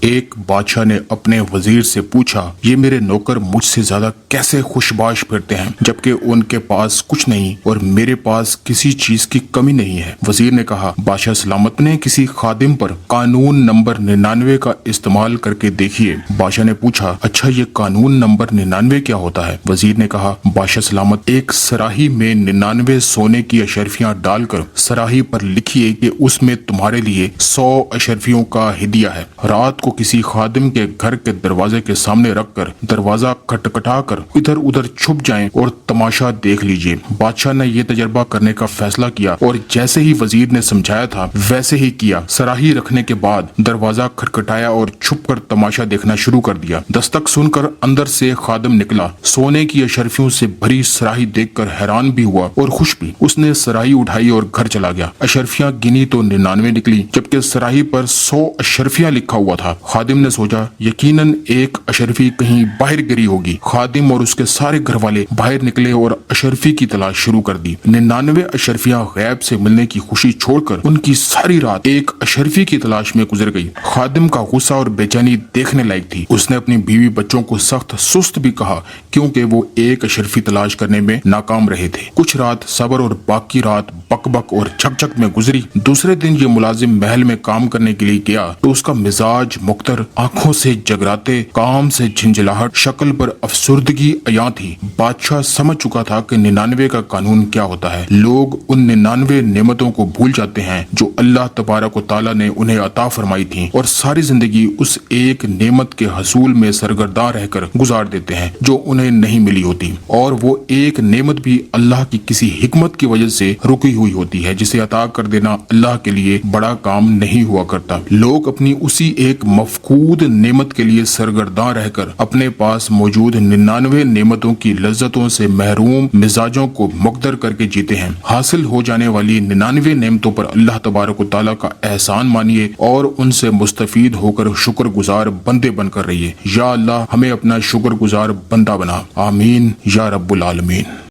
ایک بادشاہ نے اپنے وزیر سے پوچھا، یہ میرے نوکر مجھ سے زیادہ کیسے خوشباش پھرتے ہیں جبکہ ان کے پاس کچھ نہیں اور میرے پاس کسی چیز کی کمی نہیں ہے؟ وزیر نے کہا، بادشاہ سلامت نے کسی خادم پر قانون نمبر 99 کا استعمال کر کے دیکھیے۔ بادشاہ نے پوچھا، اچھا یہ قانون نمبر 99 کیا ہوتا ہے؟ وزیر نے کہا، بادشاہ سلامت، ایک سراہی میں 99 سونے کی اشرفیاں ڈال کر سراہی پر لکھیے کہ اس میں تمہارے لیے 100 اشرفیوں کا ہدیہ ہے۔ رات کو کسی خادم کے گھر کے دروازے کے سامنے رکھ کر دروازہ کھٹکھٹا کر ادھر ادھر چھپ جائیں اور تماشا دیکھ لیجئے۔ بادشاہ نے یہ تجربہ کرنے کا فیصلہ کیا اور جیسے ہی وزیر نے سمجھایا تھا ویسے ہی کیا۔ سراہی رکھنے کے بعد دروازہ کھٹکھٹایا اور چھپ کر تماشا دیکھنا شروع کر دیا۔ دستک سن کر اندر سے خادم نکلا۔ سونے کی اشرفیوں سے بھری سراہی دیکھ کر حیران بھی ہوا اور خوش بھی۔ اس نے سراہی اٹھائی اور گھر چلا گیا۔ اشرفیاں گنی تو 99 نکلی جبکہ سراہی پر 100 اشرفیاں لکھا ہوا تھا۔ خادم نے سوچا، یقیناً ایک اشرفی کہیں باہر گری ہوگی۔ خادم اور اس کے سارے گھر والے باہر نکلے اور اشرفی کی تلاش شروع کر دی۔ 99 اشرفیاں غیب سے ملنے کی خوشی چھوڑ کر ان کی ساری رات ایک اشرفی کی تلاش میں گزر گئی۔ خادم کا غصہ اور بے چینی دیکھنے لائق تھی۔ اس نے اپنی بیوی بچوں کو سخت سست بھی کہا کیونکہ وہ ایک اشرفی تلاش کرنے میں ناکام رہے تھے۔ کچھ رات صبر اور باقی رات بک بک اور جھک جھک میں گزری۔ دوسرے دن یہ ملازم محل میں کام کرنے کے لیے گیا تو اس کا مزاج مختر، آنکھوں سے جگراتے، کام سے جھنجھلاہٹ، شکل پر افسردگی عیاں تھی۔ بادشاہ سمجھ چکا تھا کہ 99 کا قانون کیا ہوتا ہے۔ لوگ ان 99 نعمتوں کو بھول جاتے ہیں جو اللہ تبارک و تعالیٰ نے انہیں عطا فرمائی تھیں اور ساری زندگی اس ایک نعمت کے حصول میں سرگرداں رہ کر گزار دیتے ہیں جو انہیں نہیں ملی ہوتی، اور وہ ایک نعمت بھی اللہ کی کسی حکمت کی وجہ سے رکی ہوئی ہوتی ہے جسے عطا کر دینا اللہ کے لیے بڑا کام نہیں ہوا کرتا۔ لوگ اپنی اسی ایک مفقود نعمت کے لیے سرگرداں رہ کر اپنے پاس موجود 99 نعمتوں کی لذتوں سے محروم مزاجوں کو مقدر کر کے جیتے ہیں۔ حاصل ہو جانے والی 99 نعمتوں پر اللہ تبارک و تعالیٰ کا احسان مانیے اور ان سے مستفید ہو کر شکر گزار بندے بن کر رہیے۔ یا اللہ ہمیں اپنا شکر گزار بندہ بنا، آمین یا رب العالمین۔